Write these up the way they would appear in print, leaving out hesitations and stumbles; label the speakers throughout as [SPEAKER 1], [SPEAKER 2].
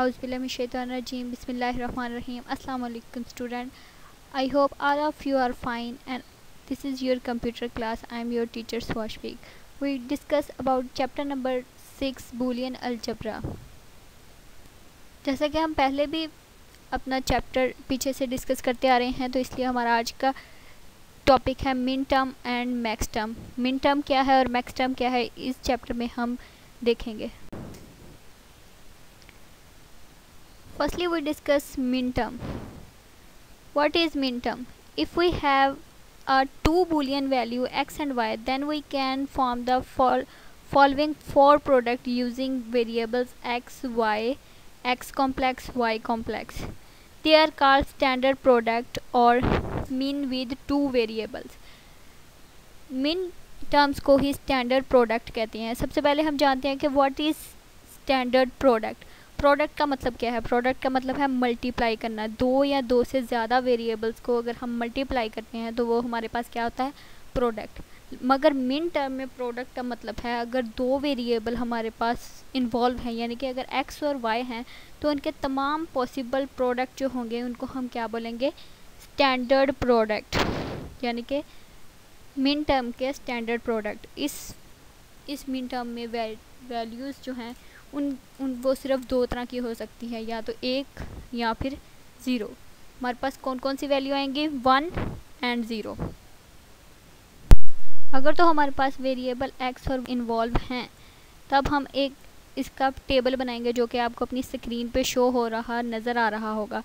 [SPEAKER 1] Auzubillahiminash-shaytanir-rajeem. Bismillahir-rahmanir-rahim. Assalamu alaikum student. I hope all of you are fine and this is your computer class. I am your teacher Swashvik. We discuss about chapter number 6 Boolean algebra. जैसा कि हम पहले भी अपना chapter पीछे से discuss करते आ रहे हैं, तो इसलिए हमारा आज का टॉपिक है min term and max term. Min term क्या है और मैक्स टर्म क्या है, इस चैप्टर में हम देखेंगे. Firstly, we discuss min term. What is min term? If we have a two Boolean value x and y, then we can form the following four product using variables x, y, x complex, y complex. They are called standard product or min with two variables. min terms को ही standard product कहते हैं. सबसे पहले हम जानते हैं कि what is standard product. Product का मतलब क्या है? प्रोडक्ट का मतलब है मल्टीप्लाई करना. दो या दो से ज़्यादा वेरिएबल्स को अगर हम मल्टीप्लाई करते हैं तो वो हमारे पास क्या होता है? प्रोडक्ट. मगर मिन टर्म में प्रोडक्ट का मतलब है अगर दो वेरिएबल हमारे पास इन्वॉल्व हैं, यानी कि अगर x और y हैं, तो उनके तमाम पॉसिबल प्रोडक्ट जो होंगे उनको हम क्या बोलेंगे? स्टैंडर्ड प्रोडक्ट, यानी कि मिन टर्म के स्टैंडर्ड प्रोडक्ट. इस मिन टर्म में वैल्यूज़ जो हैं उन वो सिर्फ दो तरह की हो सकती है, या तो एक या फिर ज़ीरो. हमारे पास कौन कौन सी वैल्यू आएंगी? 1 एंड 0. अगर तो हमारे पास वेरिएबल x और इन्वॉल्व हैं, तब हम एक इसका टेबल बनाएंगे जो कि आपको अपनी स्क्रीन पे शो हो रहा नज़र आ रहा होगा.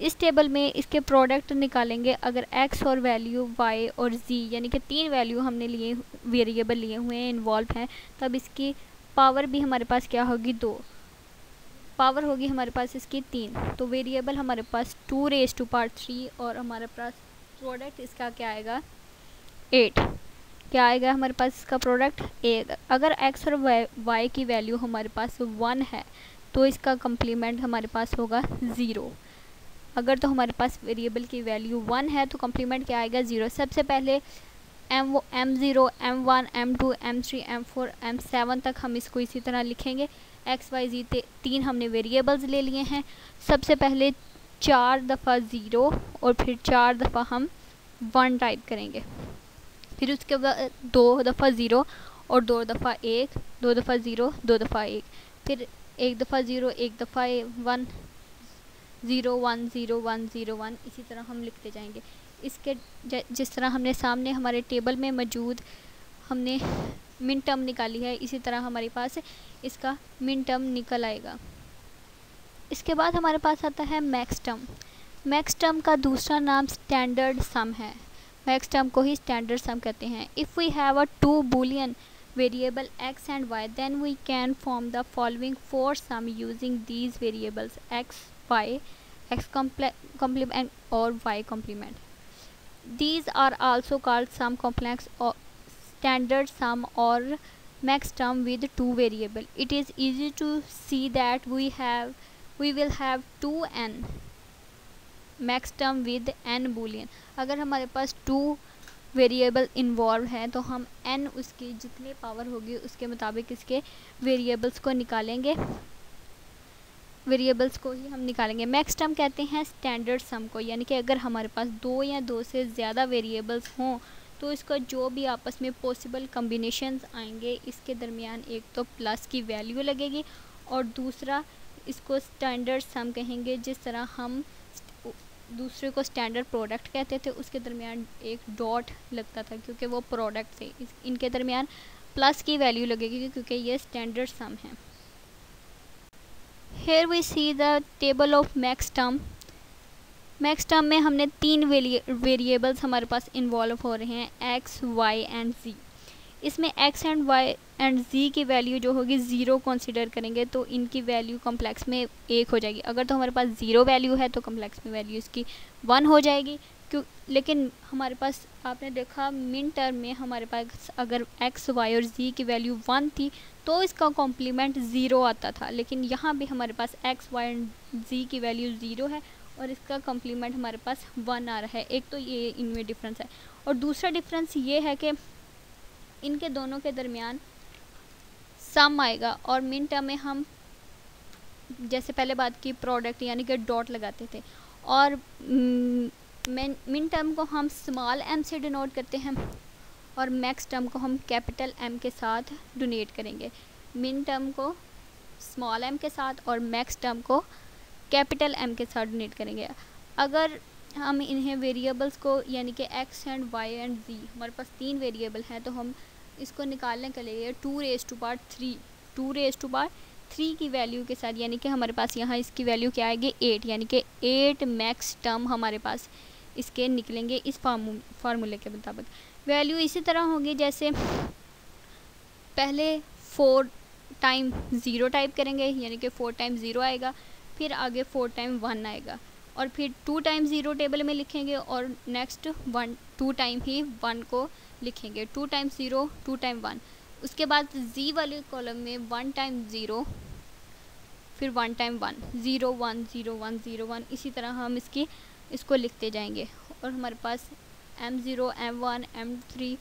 [SPEAKER 1] इस टेबल में इसके प्रोडक्ट निकालेंगे. अगर x और वैल्यू y और z, यानी कि तीन वैल्यू हमने लिए वेरिएबल लिए हुए हैं, इन्वॉल्व हैं, तब इसकी पावर भी हमारे पास क्या होगी? 2. पावर होगी हमारे पास इसकी 3. तो वेरिएबल हमारे पास 2⁻³ और हमारे पास प्रोडक्ट इसका क्या आएगा? 8. क्या आएगा हमारे पास इसका प्रोडक्ट? 8. अगर x और y की वैल्यू हमारे पास 1 है तो इसका कम्प्लीमेंट हमारे पास होगा 0. अगर तो हमारे पास वेरिएबल की वैल्यू 1 है तो कम्प्लीमेंट क्या आएगा? 0. सबसे पहले m0, m1, m2, m3, m4, m7 तक हम इसको इसी तरह लिखेंगे. x, y, z तीन हमने वेरिएबल्स ले लिए हैं. सबसे पहले 4 दफ़ा 0 और फिर 4 दफ़ा हम 1 टाइप करेंगे. फिर उसके बाद 2 दफ़ा 0 और 2 दफ़ा 1, 2 दफ़ा 0, 2 दफ़ा 1, फिर 1 दफ़ा 0, 1 दफ़ा 1, 0 1 0 1 0 1, इसी तरह हम लिखते जाएंगे. इसके जिस तरह हमने सामने हमारे टेबल में मौजूद हमने मिन टर्म निकाली है, इसी तरह हमारे पास इसका मिन टर्म निकल आएगा. इसके बाद हमारे पास आता है मैक्स टर्म. मैक्स टर्म का दूसरा नाम स्टैंडर्ड सम है. मैक्स टर्म को ही स्टैंडर्ड सम कहते हैं. If we have a two boolean variable x and y, then we can form the following four sum using these variables x, y, x complement और y complement. These are also called sum complex or standard sum or max term with two variable. It is easy to see that we will have 2n max term with n boolean. अगर हमारे पास 2 variable involve है तो हम n उसकी जितनी power होगी उसके मुताबिक इसके वेरिएबल्स को निकालेंगे. वेरिएबल्स को ही हम निकालेंगे. मैक्स टर्म कहते हैं स्टैंडर्ड सम को, यानी कि अगर हमारे पास दो या दो से ज़्यादा वेरिएबल्स हों तो इसका जो भी आपस में पॉसिबल कम्बिनेशंस आएंगे, इसके दरमियान एक तो प्लस की वैल्यू लगेगी और दूसरा इसको स्टैंडर्ड सम कहेंगे. जिस तरह हम दूसरे को स्टैंडर्ड प्रोडक्ट कहते थे, उसके दरमियान एक डॉट लगता था क्योंकि वो प्रोडक्ट थे. इनके दरमियान प्लस की वैल्यू लगेगी क्योंकि ये स्टैंडर्ड सम है. Here we see the table of max term. Max term में हमने तीन वेरिएबल्स हमारे पास इन्वॉल्व हो रहे हैं, x, y एंड z. इसमें x and y and z की वैल्यू जो होगी 0 कंसीडर करेंगे तो इनकी वैल्यू कॉम्प्लेक्स में 1 हो जाएगी. अगर तो हमारे पास 0 वैल्यू है तो कॉम्प्लेक्स में वैल्यू इसकी 1 हो जाएगी. लेकिन हमारे पास आपने देखा मिन टर्म में हमारे पास अगर x, y और z की वैल्यू 1 थी तो इसका कॉम्प्लीमेंट 0 आता था. लेकिन यहाँ भी हमारे पास x, y एंड z की वैल्यू 0 है और इसका कॉम्प्लीमेंट हमारे पास 1 आ रहा है. एक तो ये इनमें डिफरेंस है. और दूसरा डिफरेंस ये है कि इनके दोनों के दरमियान सम आएगा और मिन टर्म में हम जैसे पहले बात की प्रोडक्ट यानी कि डॉट लगाते थे, और मिन टर्म को हम स्मॉल एम से डिनोट करते हैं और मैक्स टर्म को हम कैपिटल एम के साथ डोनेट करेंगे। मिन टर्म को स्मॉल एम के साथ और मैक्स टर्म को कैपिटल एम के साथ डोनेट करेंगे। अगर हम इन्हें वेरिएबल्स को यानी कि एक्स एंड वाई एंड जी, हमारे पास 3 वेरिएबल हैं, तो हम इसको निकालने के लिए 2 रेज़ टू पावर 3 की वैल्यू के साथ, यानी कि हमारे पास यहाँ इसकी वैल्यू क्या आएगी 8, यानी कि 8 मैक्स टर्म हमारे पास इसके निकलेंगे इस फार्मूले के मुताबिक। वैल्यू इसी तरह होगी जैसे पहले 4 टाइम 0 टाइप करेंगे, यानी कि 4 टाइम 0 आएगा, फिर आगे 4 टाइम 1 आएगा, और फिर 2 टाइम 0 टेबल में लिखेंगे और नेक्स्ट 2 टाइम ही 1 को लिखेंगे, 2 टाइम 0 2 टाइम 1। उसके बाद जी वाले कॉलम में 1 टाइम 0 फिर 1 टाइम 1, 0 1 0 1 0 1, इसी तरह हम इसको लिखते जाएंगे और हमारे पास M0 M1 M3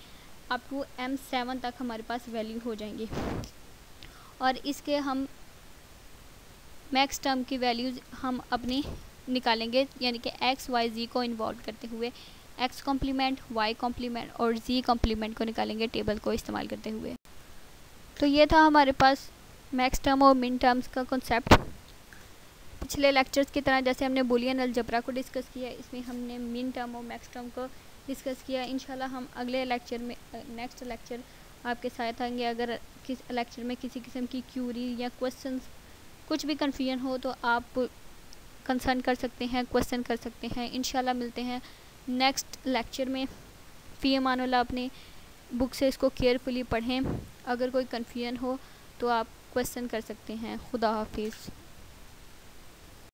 [SPEAKER 1] up to M7 तक हमारे पास वैल्यू हो जाएंगी। और इसके हम मैक्स टर्म की वैल्यूज़ हम अपनी निकालेंगे, यानी कि एक्स वाई जी को इन्वॉल्व करते हुए एक्स कॉम्प्लीमेंट वाई कॉम्प्लीमेंट और जी कॉम्प्लीमेंट को निकालेंगे टेबल को इस्तेमाल करते हुए। तो ये था हमारे पास मैक्स टर्म और मिन टर्म्स का कॉन्सेप्ट। पिछले लेक्चर्स की तरह जैसे हमने बूलियन अलजेब्रा को डिस्कस किया, इसमें हमने मिन टर्म और मैक्स टर्म को डिस्कस किया। इंशाल्लाह हम अगले लेक्चर में नेक्स्ट लेक्चर आपके साथ आएंगे। अगर किस लेक्चर में किसी किस्म की क्यूरी या क्वेश्चंस कुछ भी कन्फ्यूजन हो तो आप कंसर्न कर सकते हैं, क्वेश्चन कर सकते हैं। इंशाल्लाह मिलते हैं नेक्स्ट लेक्चर में। फ़ी अमानुल्लाह, अपने बुक से इसको केयरफुली पढ़ें। अगर कोई कन्फ्यूजन हो तो आप क्वेश्चन कर सकते हैं। खुदा हाफिज़।